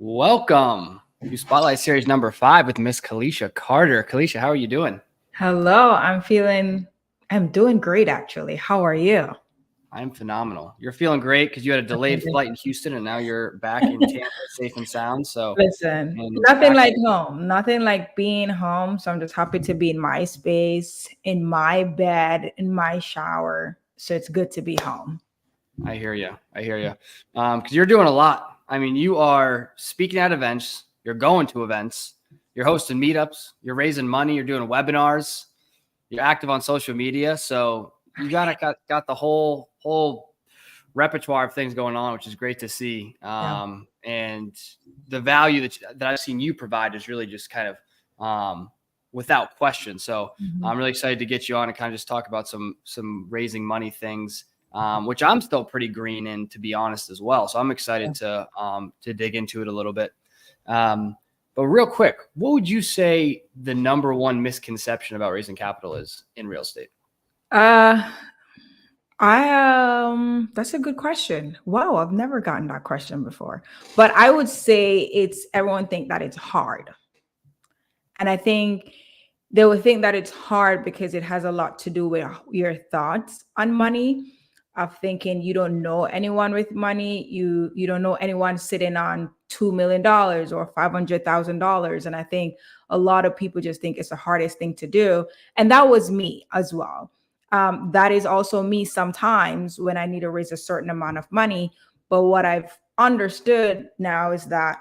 Welcome to Spotlight Series number 5 with Miss Keliesha Carter. Keliesha, how are you doing? Hello, I'm doing great actually. How are you? I'm phenomenal. You're feeling great because you had a delayed flight in Houston and now you're back in Tampa safe and sound. So, Listen, and nothing back like home, nothing like being home. So I'm just happy to be in my space, in my bed, in my shower. So it's good to be home. I hear you. Because you're doing a lot. I mean, you are speaking at events, you're going to events, you're hosting meetups, you're raising money, you're doing webinars, you're active on social media. So you got the whole repertoire of things going on, which is great to see. And the value that I've seen you provide is really just kind of without question. So I'm really excited to get you on and kind of just talk about some raising money things, which I'm still pretty green in, to be honest, as well. So I'm excited to dig into it a little bit. But real quick, what would you say the number one misconception about raising capital is in real estate? That's a good question. Wow, I've never gotten that question before. But I would say it's everyone think that it's hard. And I think they would think that it's hard because it has a lot to do with your thoughts on money, of thinking you don't know anyone with money, you don't know anyone sitting on $2 million or $500,000. And I think a lot of people just think it's the hardest thing to do. And that was me as well. That is also me sometimes when I need to raise a certain amount of money. But what I've understood now is that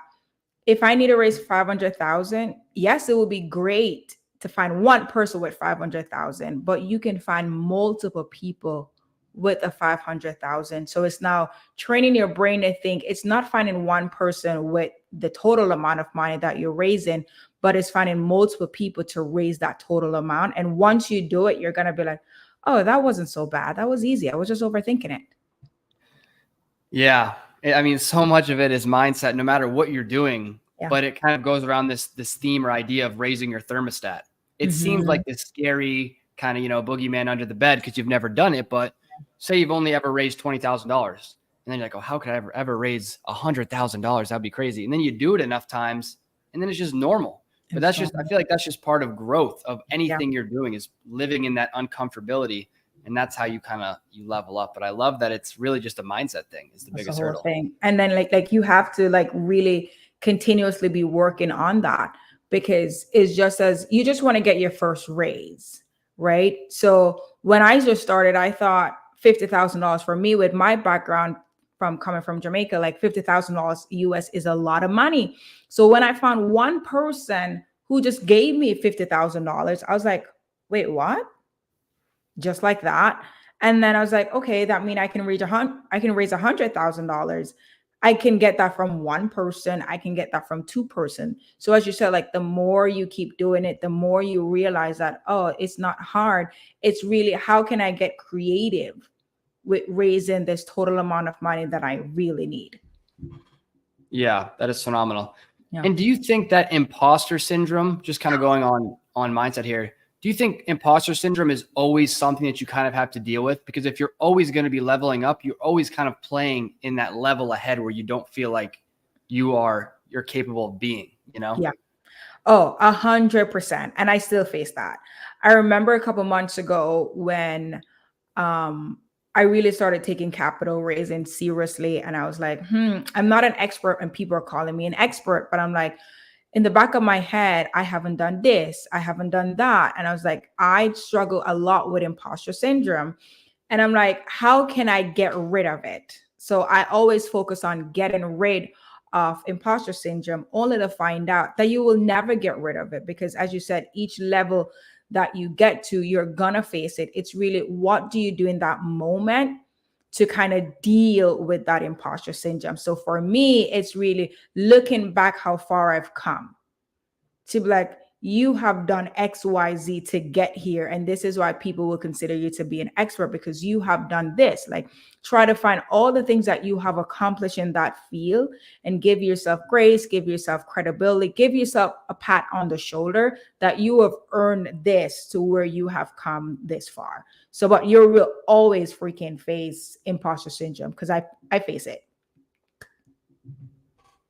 if I need to raise 500,000, yes, it would be great to find one person with 500,000, but you can find multiple people with a 500,000. So it's now training your brain to think it's not finding one person with the total amount of money that you're raising, but it's finding multiple people to raise that total amount. And once you do it, you're going to be like, oh, that wasn't so bad. That was easy. I was just overthinking it. Yeah. I mean, so much of it is mindset, no matter what you're doing, but it kind of goes around this theme or idea of raising your thermostat. It seems like this scary kind of, boogeyman under the bed because you've never done it. But say you've only ever raised $20,000 and then you're like, oh, how could I ever raise $100,000? That'd be crazy. And then you do it enough times and then it's just normal. But I feel like that's just part of growth of anything you're doing, is living in that uncomfortability. And that's how you you level up. But I love that it's really just a mindset thing is the biggest hurdle thing. And then like you have to really continuously be working on that, because it's just as you just want to get your first raise, right? So when I just started, I thought $50,000 for me, with my background from coming from Jamaica, like $50,000 US is a lot of money. So when I found one person who just gave me $50,000, I was like, wait, what? Just like that. And then I was like, okay, that means I can raise $100,000. I can get that from one person. I can get that from two person. So as you said, like the more you keep doing it, the more you realize that, oh, it's not hard. It's really, how can I get creative with raising this total amount of money that I really need? Yeah, that is phenomenal. Yeah. And do you think that imposter syndrome, just kind of going on mindset here, do you think imposter syndrome is always something that you kind of have to deal with? Because if you're always going to be leveling up, you're always kind of playing in that level ahead where you don't feel like you're capable of being, Yeah. Oh, 100%. And I still face that. I remember a couple months ago when I really started taking capital raising seriously. And I was like, I'm not an expert, and people are calling me an expert, but I'm like, in the back of my head, I haven't done this, I haven't done that. And I was like, I struggle a lot with imposter syndrome. And I'm like, how can I get rid of it? So I always focus on getting rid of imposter syndrome, only to find out that you will never get rid of it. Because as you said, each level that you get to, you're gonna face it. It's really, what do you do in that moment to kind of deal with that imposter syndrome? So for me, it's really looking back how far I've come, to be like, you have done X, Y, Z to get here. And this is why people will consider you to be an expert, because you have done this. Like, try to find all the things that you have accomplished in that field and give yourself grace, give yourself credibility, give yourself a pat on the shoulder that you have earned this to where you have come this far. So, but you will always freaking face imposter syndrome, because I face it.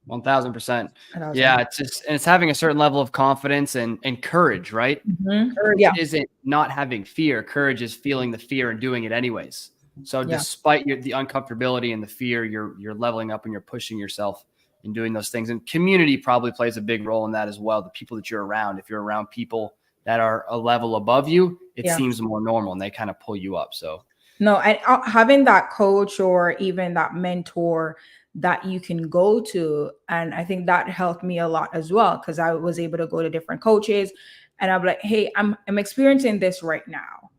1000%. 1000. Yeah. It's just, and it's having a certain level of confidence and courage, right? Courage Yeah. isn't not having fear. Courage is feeling the fear and doing it anyways. So despite the uncomfortability and the fear, you're leveling up and you're pushing yourself and doing those things. And community probably plays a big role in that as well. The people that you're around, if you're around people that are a level above you, it seems more normal and they kind of pull you up. So no, and having that coach or even that mentor that you can go to, and I think that helped me a lot as well, because I was able to go to different coaches and I'm like, hey, I'm experiencing this right now.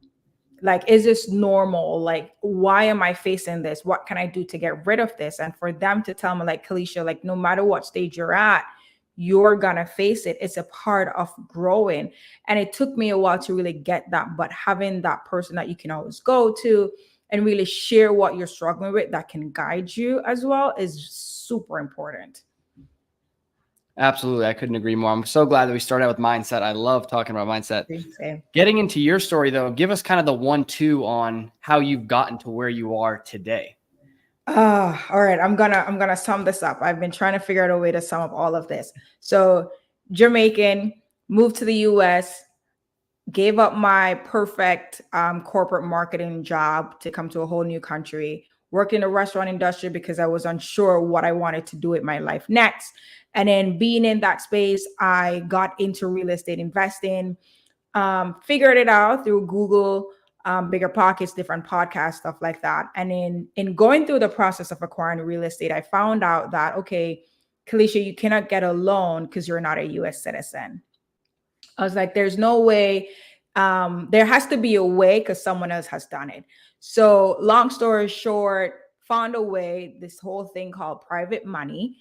Like, is this normal? Like, why am I facing this? What can I do to get rid of this? And for them to tell me, like, Kelicia, like, no matter what stage you're at, you're gonna face it. It's a part of growing. And it took me a while to really get that. But having that person that you can always go to and really share what you're struggling with that can guide you as well is super important. absolutely. I couldn't agree more. I'm so glad that we started out with mindset. I love talking about mindset. Same. Getting into your story though, give us kind of the 1-2 on how you've gotten to where you are today. All right. I'm gonna sum this up. I've been trying to figure out a way to sum up all of this. So Jamaican, moved to the US, gave up my perfect corporate marketing job to come to a whole new country, worked in the restaurant industry because I was unsure what I wanted to do with my life next. And then being in that space, I got into real estate investing, figured it out through Google, Bigger Pockets, different podcasts, stuff like that. And in going through the process of acquiring real estate, I found out that, okay, Kalicia, you cannot get a loan because you're not a US citizen. I was like, there's no way. There has to be a way because someone else has done it. So long story short, found a way, this whole thing called private money.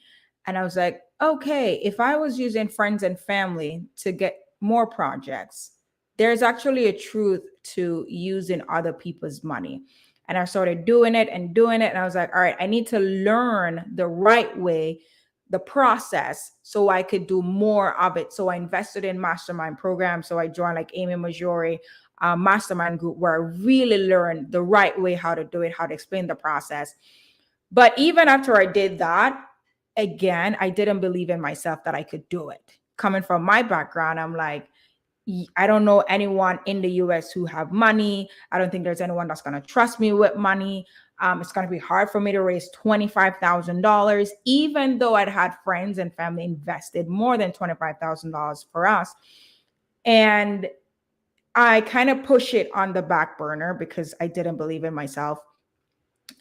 And I was like, okay, if I was using friends and family to get more projects, there's actually a truth to using other people's money. And I started doing it. And I was like, all right, I need to learn the right way, the process, so I could do more of it. So I invested in mastermind programs. So I joined like Amy Majori mastermind group where I really learned the right way how to do it, how to explain the process. But even after I did that, again, I didn't believe in myself that I could do it. Coming from my background, I'm like, I don't know anyone in the US who have money. I don't think there's anyone that's going to trust me with money. It's going to be hard for me to raise $25,000, even though I'd had friends and family invested more than $25,000 for us. And I kind of push it on the back burner because I didn't believe in myself.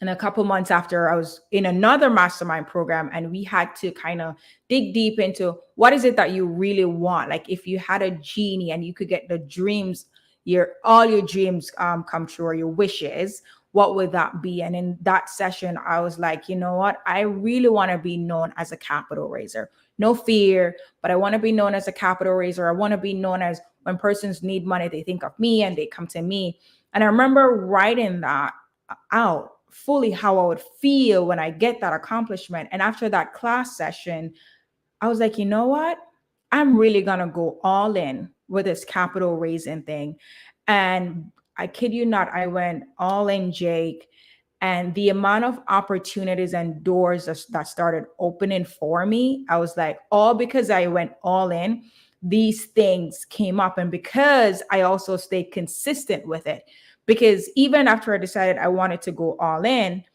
And a couple months after, I was in another mastermind program and we had to kind of dig deep into what is it that you really want. Like if you had a genie and you could get the dreams, all your dreams come true, or your wishes, what would that be? And in that session, I was like, you know what? I really want to be known as a capital raiser. No fear, but I want to be known as a capital raiser. I want to be known as when persons need money, they think of me and they come to me. And I remember writing that out fully, how I would feel when I get that accomplishment. And after that class session, I was like, you know what? I'm really going to go all in with this capital raising thing. And I kid you not, I went all in, Jake. And the amount of opportunities and doors that started opening for me, I was like, all because I went all in, these things came up. And because I also stayed consistent with it. Because even after I decided I wanted to go all in,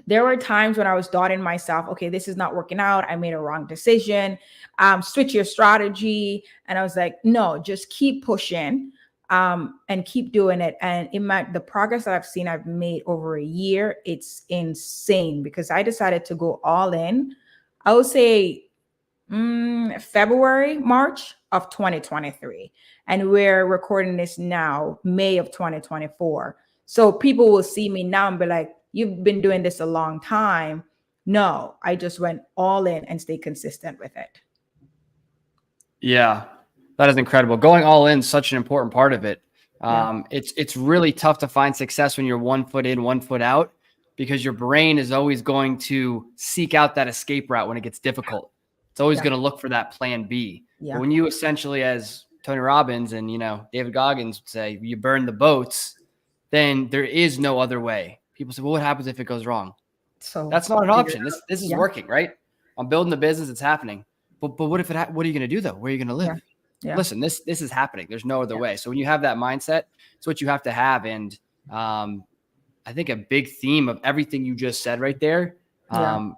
there were times when I was doubting myself, okay, this is not working out. I made a wrong decision. Switch your strategy. And I was like, no, just keep pushing and keep doing it. And the progress that I've made over a year, it's insane because I decided to go all in. I would say February, March of 2023. And we're recording this now, May of 2024. So people will see me now and be like, you've been doing this a long time. No, I just went all in and stay consistent with it. Yeah, that is incredible. Going all in is such an important part of it. It's really tough to find success when you're 1 foot in, 1 foot out, because your brain is always going to seek out that escape route when it gets difficult. It's always going to look for that plan B. Yeah. But when you essentially, as Tony Robbins and, David Goggins would say, you burn the boats, then there is no other way. People say, well, what happens if it goes wrong? So that's not an option. This is working, right? I'm building the business. It's happening. But what if what are you going to do though? Where are you going to live? Yeah. Listen, this is happening. There's no other way. So when you have that mindset, it's what you have to have. And I think a big theme of everything you just said right there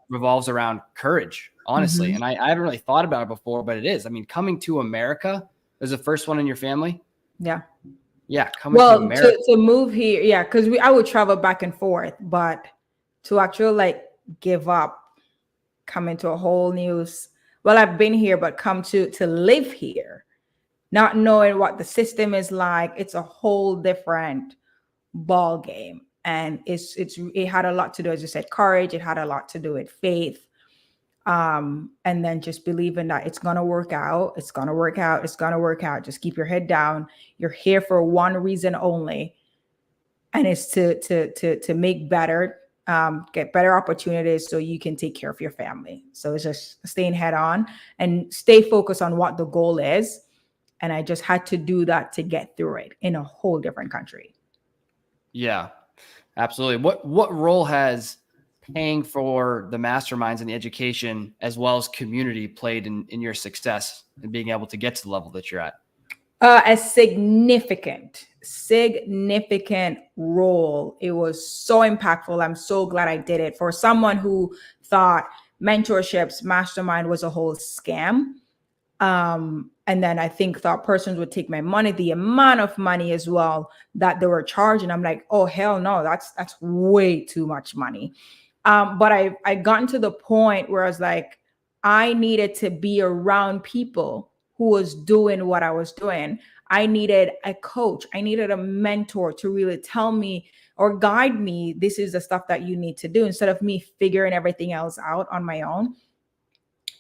revolves around courage, honestly. And I haven't really thought about it before, but it is. I mean, coming to America as the first one in your family. Yeah. Yeah. Coming to America. To move here. Yeah. Cause I would travel back and forth, but to actually like give up, come into a whole new, well, I've been here, but come to live here, not knowing what the system is like. It's a whole different ball game. And it had a lot to do, as you said, courage. It had a lot to do with faith. And then just believing that it's going to work out. It's going to work out. It's going to work out. Just keep your head down. You're here for one reason only. And it's to make better, get better opportunities so you can take care of your family. So it's just staying head on and stay focused on what the goal is. And I just had to do that to get through it in a whole different country. Yeah, absolutely. What role has paying for the masterminds and the education as well as community played in your success and being able to get to the level that you're at? A significant role. It was so impactful. I'm so glad I did it. For someone who thought mentorships, mastermind was a whole scam. And then I thought persons would take my money, the amount of money as well that they were charging. I'm like, oh, hell no, that's way too much money. But I gotten to the point where I was like, I needed to be around people who was doing what I was doing. I needed a coach. I needed a mentor to really tell me or guide me. This is the stuff that you need to do, instead of me figuring everything else out on my own.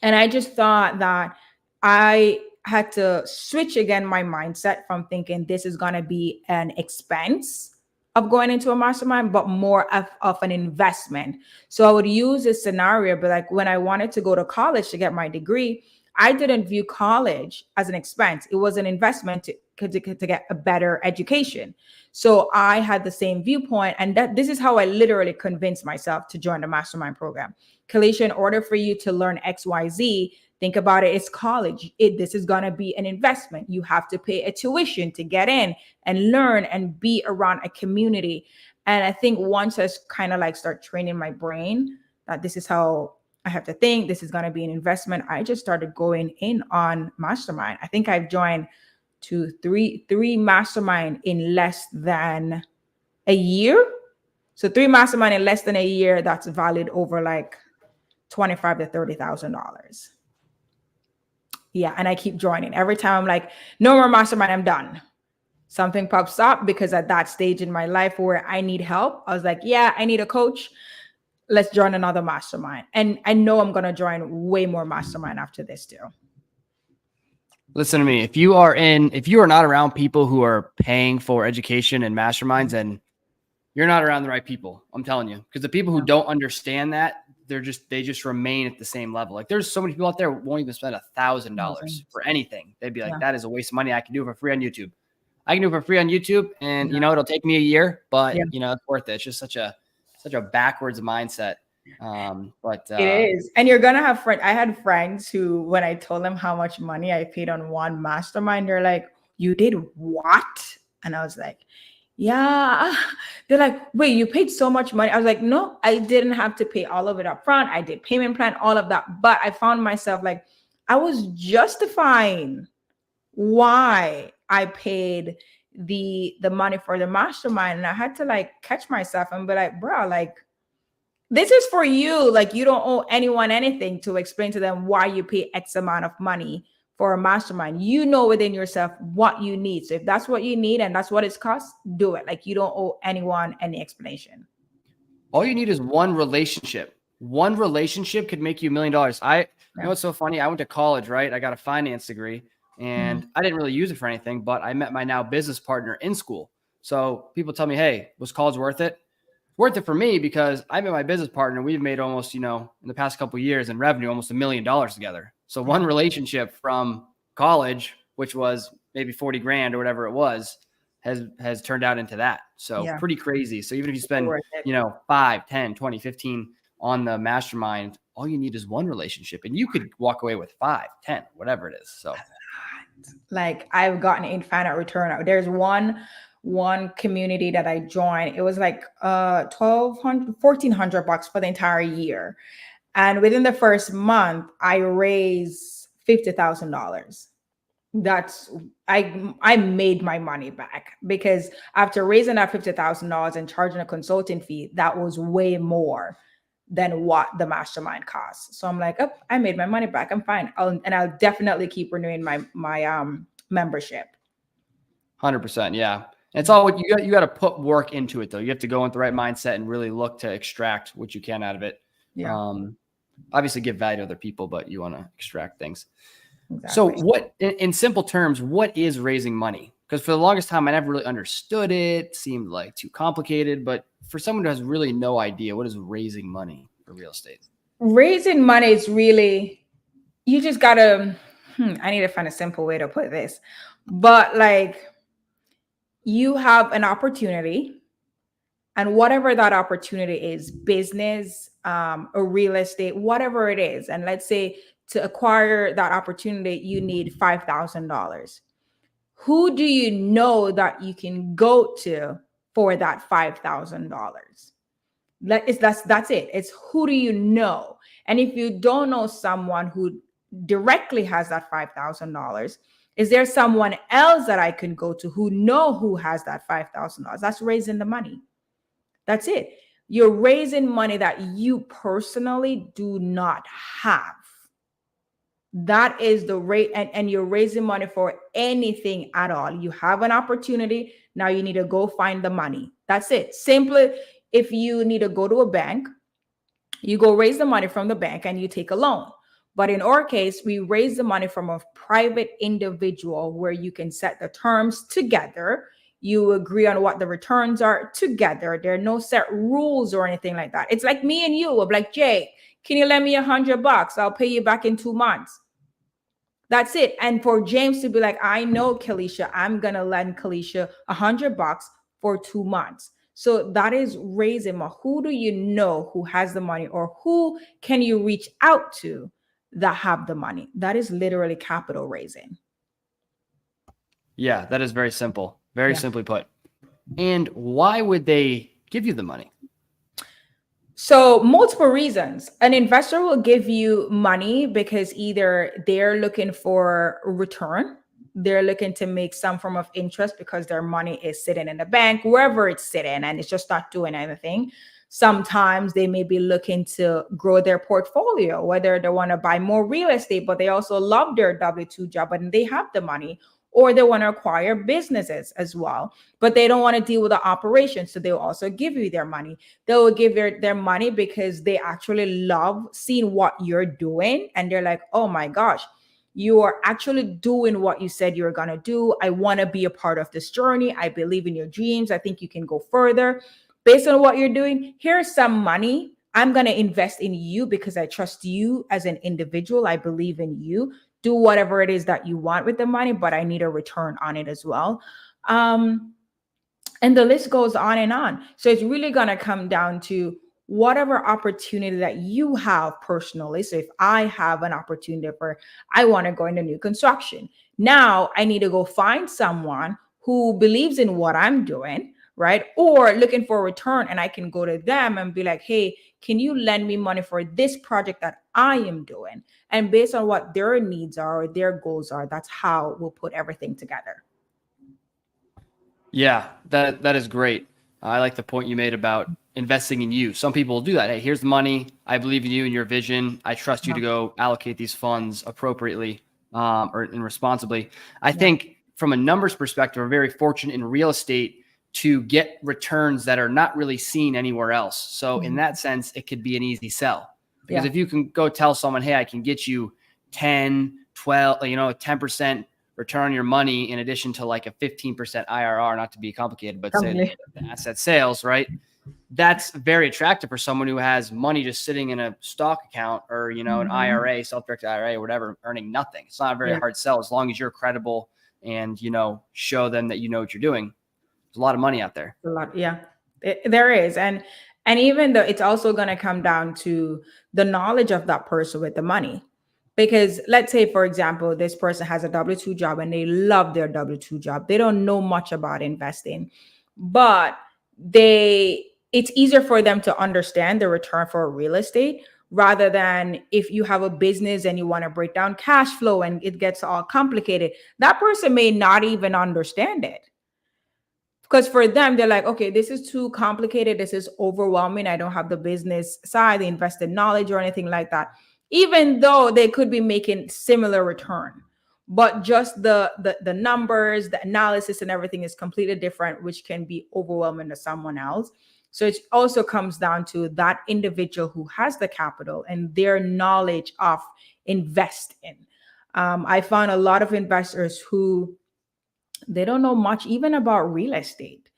And I just thought that I had to switch again my mindset from thinking this is going to be an expense of going into a mastermind, but more of an investment. So I would use this scenario, but like when I wanted to go to college to get my degree, I didn't view college as an expense. It was an investment to get a better education. So I had the same viewpoint. And this is how I literally convinced myself to join the mastermind program. Kelicia, in order for you to learn XYZ, think about it, it's college. This is going to be an investment. You have to pay a tuition to get in and learn and be around a community. And I think once I kind of like start training my brain that this is how I have to think, this is going to be an investment, I just started going in on mastermind. I think I've joined three mastermind in less than a year. So 3 mastermind in less than a year, that's valued over like $25,000 to $30,000. Yeah. And I keep joining. Every time I'm like, no more mastermind, I'm done. Something pops up, because at that stage in my life where I need help, I was like, yeah, I need a coach. Let's join another mastermind. And I know I'm going to join way more mastermind after this too. Listen to me. If you are not around people who are paying for education and masterminds, then you're not around the right people. I'm telling you, because the people who don't understand that, they just remain at the same level. Like there's so many people out there who won't even spend $1,000 for anything. They'd be like, that is a waste of money. I can do it for free on YouTube. I can do it for free on YouTube, and it'll take me a year, but it's worth it. It's just such a backwards mindset. But it is. And you're gonna have friends. I had friends who, when I told them how much money I paid on one mastermind, they're like, you did what? And I was like, yeah. They're like, wait, you paid so much money? I was like, no, I didn't have to pay all of it up front. I did payment plan, all of that. But I found myself like, I was justifying why I paid the money for the mastermind. And I had to like catch myself and be like, bro, like, this is for you. Like, you don't owe anyone anything to explain to them why you pay X amount of money for a mastermind. You know within yourself what you need. So if that's what you need and that's what it's cost, do it. Like, you don't owe anyone any explanation. All you need is one relationship. One relationship could make you $1 million. You know what's so funny? I went to college, right? I got a finance degree, and I didn't really use it for anything, but I met my now business partner in school. So people tell me, hey, was college worth it? Worth it for me because I met my business partner. We've made almost, in the past couple of years in revenue, almost $1 million together. So one relationship from college, which was maybe 40 grand or whatever it was, has turned out into that. So pretty crazy. So even if you spend, 5, 10, 20, 15 on the mastermind, all you need is one relationship and you could walk away with 5, 10, whatever it is. So like I've gotten infinite return. There's one community that I joined. It was like $1,400 for the entire year. And within the first month, I raised $50,000. That's I made my money back, because after raising that $50,000 and charging a consulting fee, that was way more than what the mastermind costs. So I'm like, oh, I made my money back. I'm fine. I'll definitely keep renewing my membership. 100%. Yeah. It's all you got to put work into it though. You have to go with the right mindset and really look to extract what you can out of it. Yeah. Obviously give value to other people, but you want to extract things. Exactly. So what, in simple terms, what is raising money? Because for the longest time, I never really understood it. Seemed like too complicated, but for someone who has really no idea, what is raising money for real estate? Raising money is really, you just gotta, I need to find a simple way to put this, but like you have an opportunity, and whatever that opportunity is, business, or real estate, whatever it is. And let's say to acquire that opportunity, you need $5,000. Who do you know that you can go to for that $5,000? That's it. It's who do you know? And if you don't know someone who directly has that $5,000, is there someone else that I can go to who has that $5,000? That's raising the money. That's it. You're raising money that you personally do not have. That is the rate, and you're raising money for anything at all. You have an opportunity. Now you need to go find the money. That's it. Simply, if you need to go to a bank, you go raise the money from the bank and you take a loan. But in our case, we raise the money from a private individual where you can set the terms together. You agree on what the returns are together. There are no set rules or anything like that. It's like me and you. I'm like, Jay, can you lend me $100? I'll pay you back in 2 months. That's it. And for James to be like, I know Kelicia, I'm going to lend Kelicia $100 for 2 months. So that is raising money. Who do you know who has the money, or who can you reach out to that have the money? That is literally capital raising. Yeah, that is very simple. Very simply put. And why would they give you the money? So multiple reasons. An investor will give you money because either they're looking for a return, they're looking to make some form of interest because their money is sitting in the bank, wherever it's sitting, and it's just not doing anything. Sometimes they may be looking to grow their portfolio, whether they want to buy more real estate, but they also love their W-2 job and they have the money, or they want to acquire businesses as well, but they don't want to deal with the operation. So they'll also give you their money. They will give their money because they actually love seeing what you're doing. And they're like, oh my gosh, you are actually doing what you said you're going to do. I want to be a part of this journey. I believe in your dreams. I think you can go further based on what you're doing. Here's some money. I'm going to invest in you because I trust you as an individual. I believe in you. Do whatever it is that you want with the money, but I need a return on it as well. And the list goes on and on. So it's really going to come down to whatever opportunity that you have personally. So if I have an opportunity where I want to go into new construction, now I need to go find someone who believes in what I'm doing, right? Or looking for a return, and I can go to them and be like, hey, can you lend me money for this project that I am doing? And based on what their needs are or their goals are, that's how we'll put everything together. Yeah, that is great. I like the point you made about investing in you. Some people will do that. Hey, here's the money. I believe in you and your vision. I trust you to go allocate these funds appropriately or responsibly. I think from a numbers perspective, we're very fortunate in real estate to get returns that are not really seen anywhere else. So in that sense, it could be an easy sell. Because if you can go tell someone, hey, I can get you 10, 12, 10% return on your money in addition to like a 15% IRR, not to be complicated, but say the asset sales, right? That's very attractive for someone who has money just sitting in a stock account or, an IRA, self-directed IRA or whatever, earning nothing. It's not a very hard sell as long as you're credible and, show them that you know what you're doing. There's a lot of money out there. A lot. Yeah, there is. And And even though it's also going to come down to the knowledge of that person with the money. Because let's say, for example, this person has a W-2 job and they love their W-2 job. They don't know much about investing, but it's easier for them to understand the return for real estate rather than if you have a business and you want to break down cash flow and it gets all complicated. That person may not even understand it. Because for them, they're like, okay, this is too complicated. This is overwhelming. I don't have the business side, the invested knowledge or anything like that. Even though they could be making similar return, but just the numbers, the analysis and everything is completely different, which can be overwhelming to someone else. So it also comes down to that individual who has the capital and their knowledge of investing. I found a lot of investors who they don't know much even about real estate.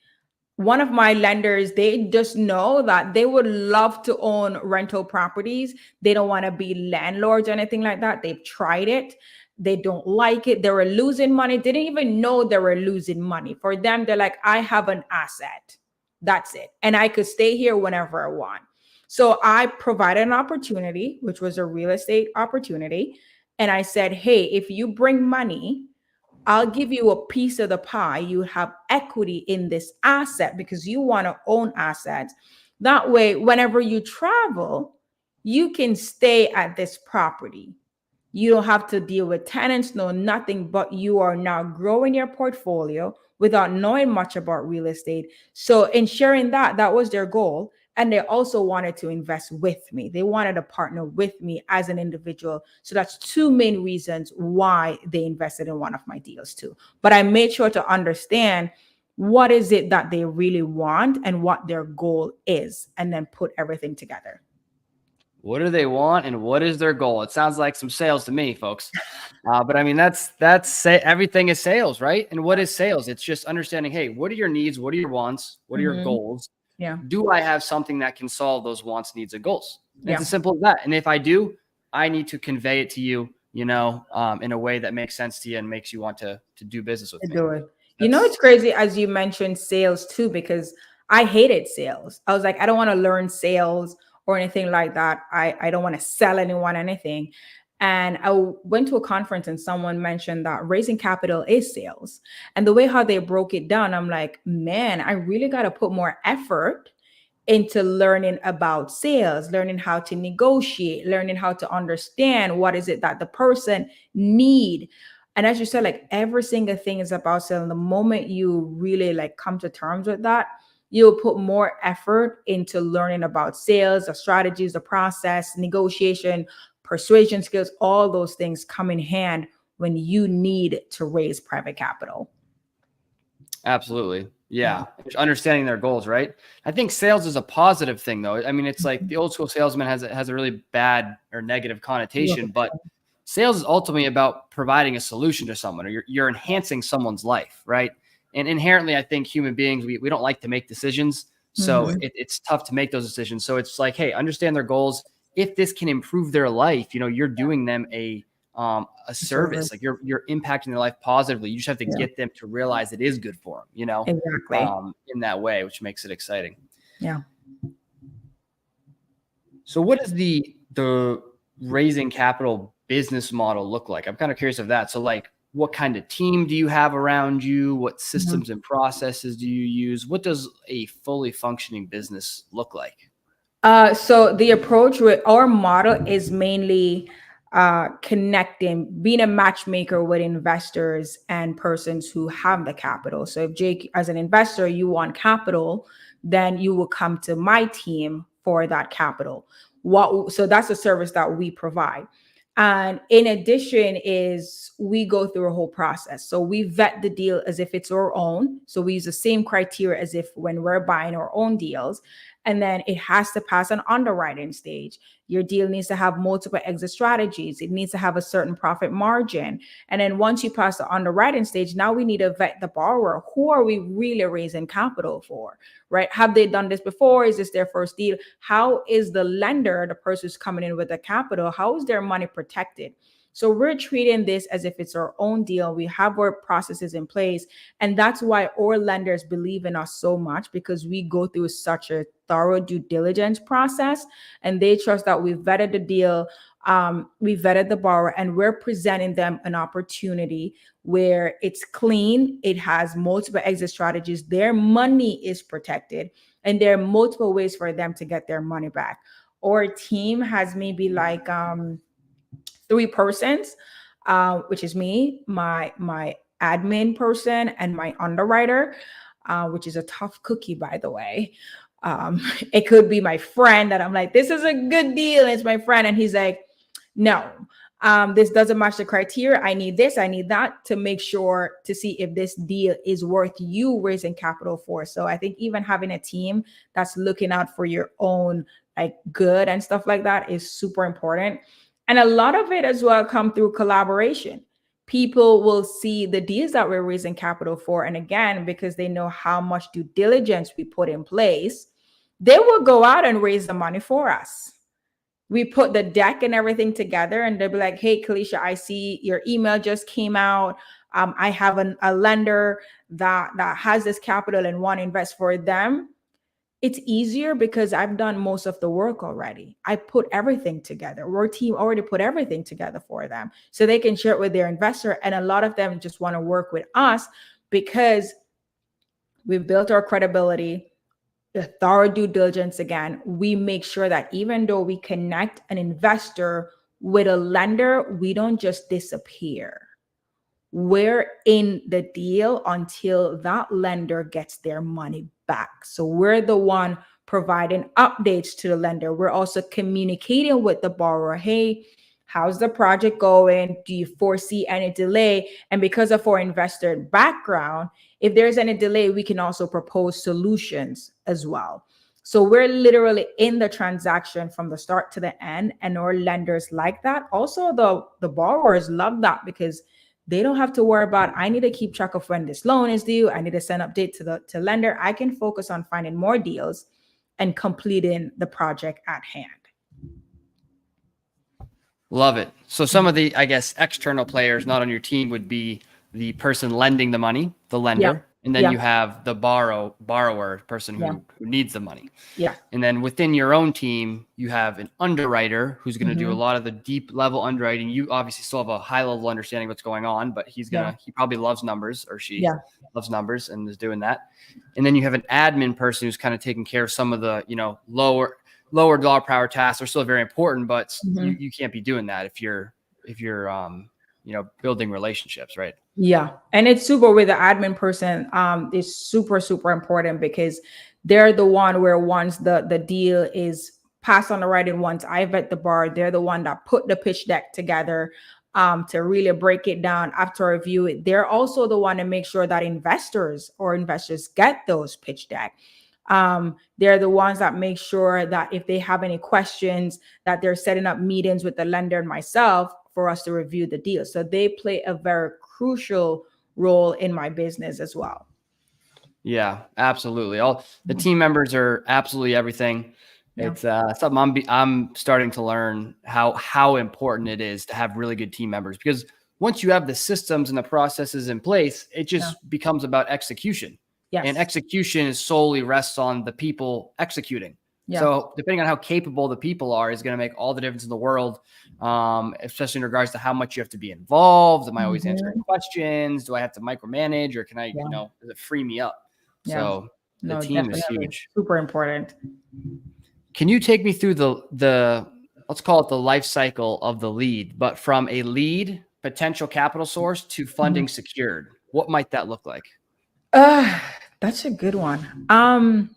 One of my lenders, they just know that they would love to own rental properties. They don't want to be landlords or anything like that. They've tried it. They don't like it. They were losing money. They didn't even know they were losing money. For them, they're like, I have an asset. That's it. And I could stay here whenever I want. So I provided an opportunity, which was a real estate opportunity. And I said, hey, if you bring money, I'll give you a piece of the pie. You have equity in this asset because you want to own assets. That way, whenever you travel, you can stay at this property. You don't have to deal with tenants, no nothing, but you are now growing your portfolio without knowing much about real estate. So ensuring that was their goal. And they also wanted to invest with me. They wanted to partner with me as an individual. So that's two main reasons why they invested in one of my deals too. But I made sure to understand what is it that they really want and what their goal is, and then put everything together. What do they want and what is their goal? It sounds like some sales to me, folks. But I mean, that's everything is sales, right? And what is sales? It's just understanding, hey, what are your needs? What are your wants? What are your goals? Yeah. Do I have something that can solve those wants, needs, and goals? Yeah. It's as simple as that. And if I do, I need to convey it to you, in a way that makes sense to you and makes you want to do business with me. Do it. It's crazy as you mentioned sales too, because I hated sales. I was like, I don't want to learn sales or anything like that. I don't want to sell anyone anything. And I went to a conference and someone mentioned that raising capital is sales. And the way how they broke it down, I'm like, man, I really got to put more effort into learning about sales, learning how to negotiate, learning how to understand what is it that the person need. And as you said, like every single thing is about selling. The moment you really like come to terms with that, you'll put more effort into learning about sales, the strategies, the process, negotiation, persuasion skills. All those things come in hand when you need to raise private capital. Absolutely. Yeah. Understanding their goals, right? I think sales is a positive thing though. I mean, it's like the old school salesman has a really bad or negative connotation, but sales is ultimately about providing a solution to someone, or you're enhancing someone's life, right? And inherently, I think human beings, we don't like to make decisions. So it's tough to make those decisions. So it's like, hey, understand their goals. If this can improve their life, you're doing them a service, like you're impacting their life positively. You just have to get them to realize it is good for them, Exactly. in that way, which makes it exciting. Yeah. So what does the raising capital business model look like? I'm kind of curious of that. So like, what kind of team do you have around you? What systems and processes do you use? What does a fully functioning business look like? So the approach with our model is mainly connecting, being a matchmaker with investors and persons who have the capital. So if Jake, as an investor, you want capital, then you will come to my team for that capital. So that's a service that we provide. And in addition is we go through a whole process. So we vet the deal as if it's our own. So we use the same criteria as if when we're buying our own deals. And then it has to pass an underwriting stage. Your deal needs to have multiple exit strategies. It needs to have a certain profit margin. And then once you pass the underwriting stage, now we need to vet the borrower. Who are we really raising capital for, right? Have they done this before? Is this their first deal? How is the lender, the person who's coming in with the capital, how is their money protected? So we're treating this as if it's our own deal. We have our processes in place. And that's why our lenders believe in us so much, because we go through such a thorough due diligence process, and they trust that we've vetted the deal, we vetted the borrower, and we're presenting them an opportunity where it's clean, it has multiple exit strategies, their money is protected, and there are multiple ways for them to get their money back. Our team has maybe like 3 persons, which is me, my admin person, and my underwriter, which is a tough cookie, by the way. It could be my friend that I'm like, this is a good deal. It's my friend, and he's like, no, this doesn't match the criteria. I need this, I need that, to make sure to see if this deal is worth you raising capital for. So I think even having a team that's looking out for your own like good and stuff like that is super important. And a lot of it as well come through collaboration. People will see the deals that we're raising capital for, and again, because they know how much due diligence we put in place, they will go out and raise the money for us. We put the deck and everything together, and they'll be like, hey, Kelicia, I see your email just came out. I have a lender that has this capital and want to invest for them. It's easier because I've done most of the work already. I put everything together. Our team already put everything together for them, so they can share it with their investor. And a lot of them just want to work with us because we've built our credibility, the thorough due diligence. Again, we make sure that even though we connect an investor with a lender, we don't just disappear. We're in the deal until that lender gets their money back. So we're the one providing updates to the lender. We're also communicating with the borrower. Hey, how's the project going? Do you foresee any delay? And because of our investor background, if there's any delay, we can also propose solutions as well. So we're literally in the transaction from the start to the end, and our lenders like that. Also, the borrowers love that because they don't have to worry about, I need to keep track of when this loan is due. I need to send update to lender. I can focus on finding more deals and completing the project at hand. Love it. So some of the, I guess, external players not on your team would be the person lending the money, the lender, Yep. and then Yep. you have the borrower person who, Yeah. who needs the money. Yeah. And then within your own team, you have an underwriter who's going to do a lot of the deep level underwriting. You obviously still have a high level understanding of what's going on, but he probably loves numbers, or she loves numbers and is doing that. And then you have an admin person who's kind of taking care of some of the, lower dollar per hour tasks. Are still very important, but you can't be doing that if you're building relationships, right? Yeah. And it's super with the admin person. Is super, super important because they're the one where once the deal is passed on the writing, once I vet the bar, they're the one that put the pitch deck together to really break it down after review it. They're also the one to make sure that investors get those pitch deck. They're the ones that make sure that if they have any questions, that they're setting up meetings with the lender and myself for us to review the deal. So they play a very crucial role in my business as well. Yeah, absolutely. All the team members are absolutely everything. Yeah. It's something I'm starting to learn how important it is to have really good team members, because once you have the systems and the processes in place, it just becomes about execution. Yes. And execution is solely rests on the people executing. Yeah. So depending on how capable the people are is going to make all the difference in the world, especially in regards to how much you have to be involved. Am I always answering questions? Do I have to micromanage, or can I, does it free me up? Yeah. So the team is huge. Super important. Can you take me through the let's call it the life cycle of the lead, but from a lead potential capital source to funding secured? What might that look like? That's a good one.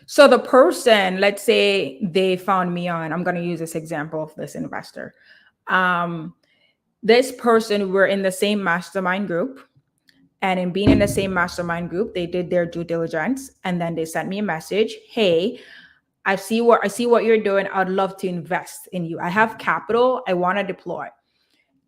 So the person, let's say they found me on, I'm going to use this example of this investor. This person, we're in the same mastermind group. And in being in the same mastermind group, they did their due diligence. And then they sent me a message. Hey, I see what you're doing. I'd love to invest in you. I have capital. I want to deploy.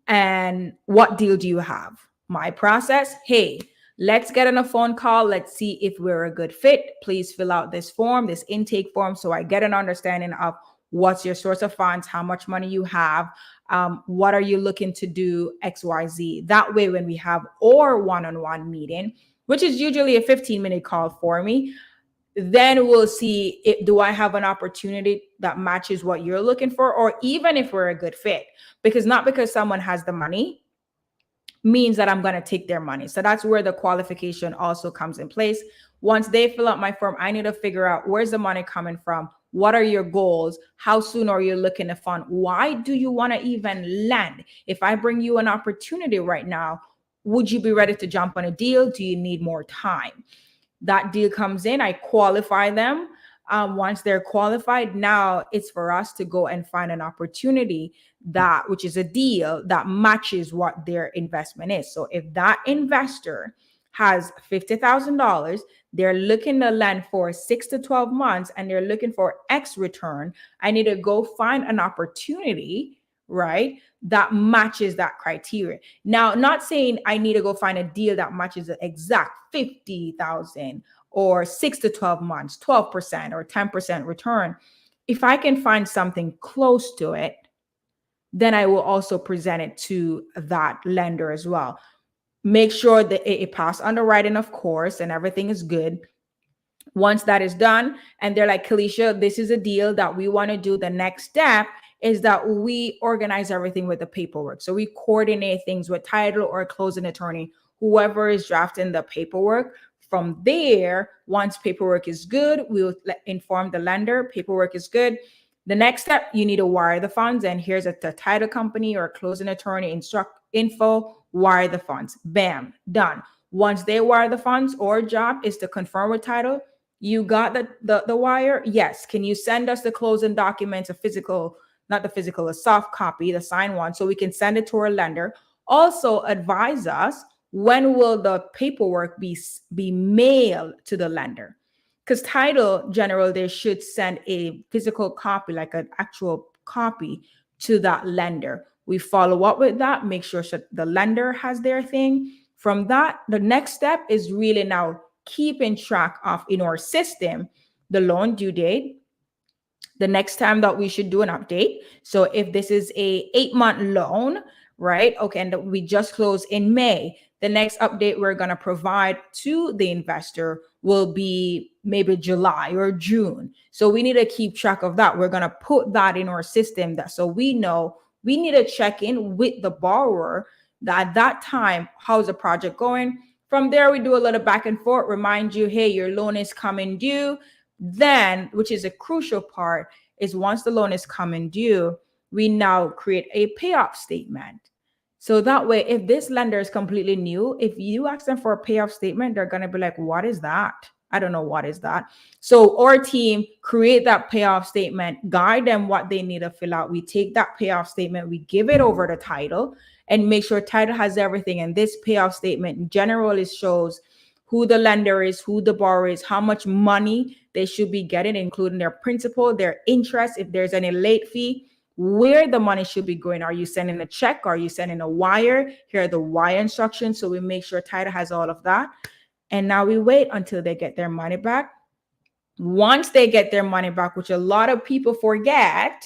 And what deal do you have? My process. Hey, let's get on a phone call. Let's see if we're a good fit. Please fill out this form, this intake form, so I get an understanding of what's your source of funds, how much money you have, what are you looking to do, XYZ. That way, when we have our one-on-one meeting, which is usually a 15-minute call for me, then we'll see do I have an opportunity that matches what you're looking for, or even if we're a good fit. Because not because someone has the money means that I'm going to take their money. So that's where the qualification also comes in place. Once they fill out my form, I need to figure out where's the money coming from? What are your goals? How soon are you looking to fund? Why do you want to even lend? If I bring you an opportunity right now, would you be ready to jump on a deal? Do you need more time? That deal comes in, I qualify them. Once they're qualified, now it's for us to go and find an opportunity which is a deal that matches what their investment is. So if that investor has $50,000, they're looking to lend for 6 to 12 months, and they're looking for X return, I need to go find an opportunity, right, that matches that criteria. Now, not saying I need to go find a deal that matches the exact 50,000 or 6 to 12 months, 12% or 10% return. If I can find something close to it, then I will also present it to that lender as well. Make sure that it passed underwriting, of course, and everything is good. Once that is done, and they're like, Kelicia, this is a deal that we want to do. The next step is that we organize everything with the paperwork. So we coordinate things with title or closing attorney, whoever is drafting the paperwork. From there, once paperwork is good, we'll inform the lender, paperwork is good. The next step, you need to wire the funds, and here's the title company or closing attorney info, wire the funds. Bam, done. Once they wire the funds, our job is to confirm with title. You got the wire? Yes. Can you send us the closing documents, a physical, not the physical, a soft copy, the signed one, so we can send it to our lender? Also advise us, when will the paperwork be mailed to the lender? Because title, general, they should send a physical copy, like an actual copy, to that lender. We follow up with that, make sure the lender has their thing. From that, the next step is really now keeping track of, in our system, the loan due date, the next time that we should do an update. So if this is a 8-month loan, right? Okay, and we just closed in May, the next update we're going to provide to the investor will be maybe July or June. So we need to keep track of that. We're going to put that in our system, so we know we need to check in with the borrower that at that time, how's the project going? From there, we do a little back and forth, remind you, hey, your loan is coming due. Then, which is a crucial part, is once the loan is coming due, we now create a payoff statement. So that way, if this lender is completely new, if you ask them for a payoff statement, they're going to be like, what is that? I don't know what is that. So our team create that payoff statement, guide them what they need to fill out. We take that payoff statement, we give it over to title and make sure title has everything. And this payoff statement generally shows who the lender is, who the borrower is, how much money they should be getting, including their principal, their interest, if there's any late fee, where the money should be going. Are you sending a check? Are you sending a wire? Here are the wire instructions. So we make sure title has all of that. And now we wait until they get their money back. Once they get their money back, which a lot of people forget,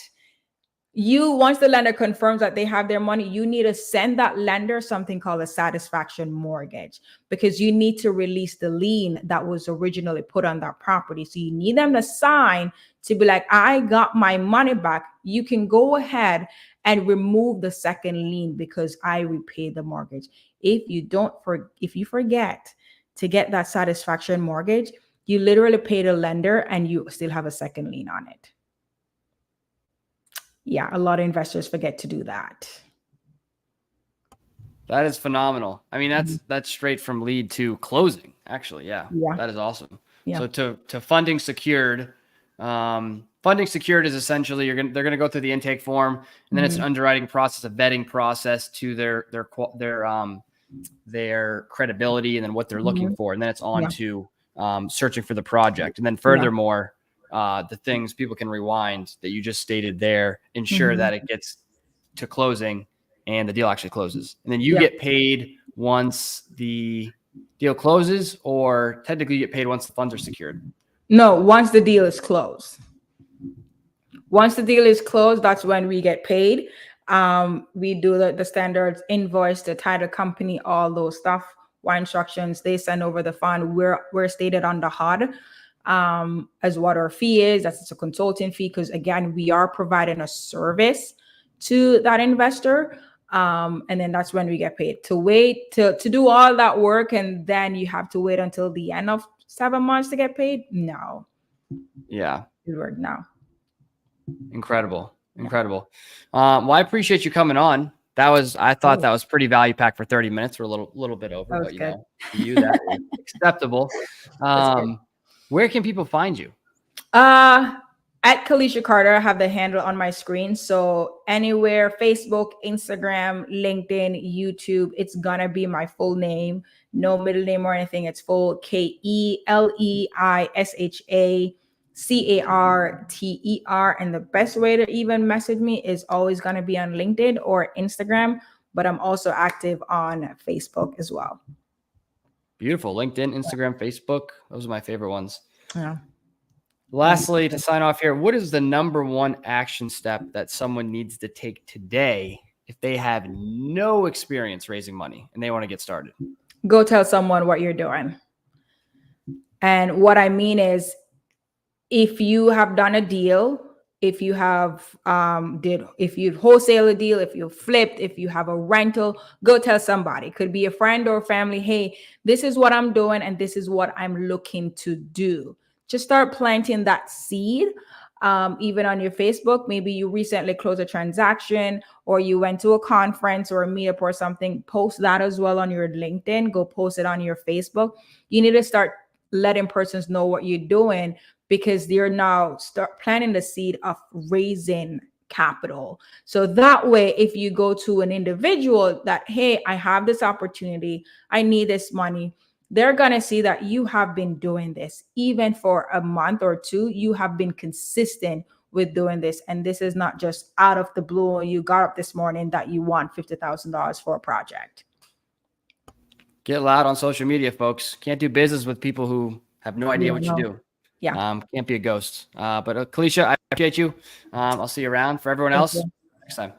once the lender confirms that they have their money, you need to send that lender something called a satisfaction mortgage, because you need to release the lien that was originally put on that property. So you need them to sign to be like, I got my money back. You can go ahead and remove the second lien because I repaid the mortgage. If you forget to get that satisfaction mortgage, you literally pay the lender and you still have a second lien on it. Yeah, a lot of investors forget to do that. That is phenomenal. I mean, that's straight from lead to closing, actually. Yeah. That is awesome. Yeah. So to funding secured, is essentially they're gonna go through the intake form, and then it's an underwriting process, a vetting process to their credibility, and then what they're looking for, and then it's on to searching for the project, and then furthermore. The things people can rewind that you just stated there, ensure that it gets to closing and the deal actually closes. And then you get paid once the deal closes, or technically you get paid once the funds are secured? No, once the deal is closed. Once the deal is closed, that's when we get paid. We do the standards invoice, the title company, all those stuff, wire instructions. They send over the fund. We're stated on the HUD as what our fee is. That's a consulting fee because again, we are providing a service to that investor. And then that's when we get paid. To wait to do all that work and then you have to wait until the end of 7 months to get paid. No. Yeah. It worked now. Incredible. Well, I appreciate you coming on. I thought that was pretty value packed for 30 minutes. We're a little bit over, but good. For you, that is acceptable. Where can people find you? At Keliesha Carter, I have the handle on my screen. So anywhere, Facebook, Instagram, LinkedIn, YouTube, it's gonna be my full name, no middle name or anything. It's full KELEISHA CARTER. And the best way to even message me is always gonna be on LinkedIn or Instagram, but I'm also active on Facebook as well. Beautiful. LinkedIn, Instagram, Facebook. Those are my favorite ones. Yeah. Lastly, to sign off here, what is the number one action step that someone needs to take today if they have no experience raising money and they want to get started? Go tell someone what you're doing. And what I mean is, if you have done a deal, if you have if you wholesale a deal, if you flipped, if you have a rental, go tell somebody. Could be a friend or family. Hey, this is what I'm doing and this is what I'm looking to do. Just start planting that seed. Even on your Facebook, maybe you recently closed a transaction or you went to a conference or a meetup or something. Post that as well on your LinkedIn. Go post it on your Facebook. You need to start letting persons know what you're doing, because they're now start planting the seed of raising capital. So that way, if you go to an individual that, hey, I have this opportunity, I need this money, they're going to see that you have been doing this. Even for a month or two, you have been consistent with doing this. And this is not just out of the blue. You got up this morning that you want $50,000 for a project. Get loud on social media, folks. Can't do business with people who have no idea what you do. Yeah. Can't be a ghost. But Kalicia, I appreciate you. I'll see you around. For everyone else, next time.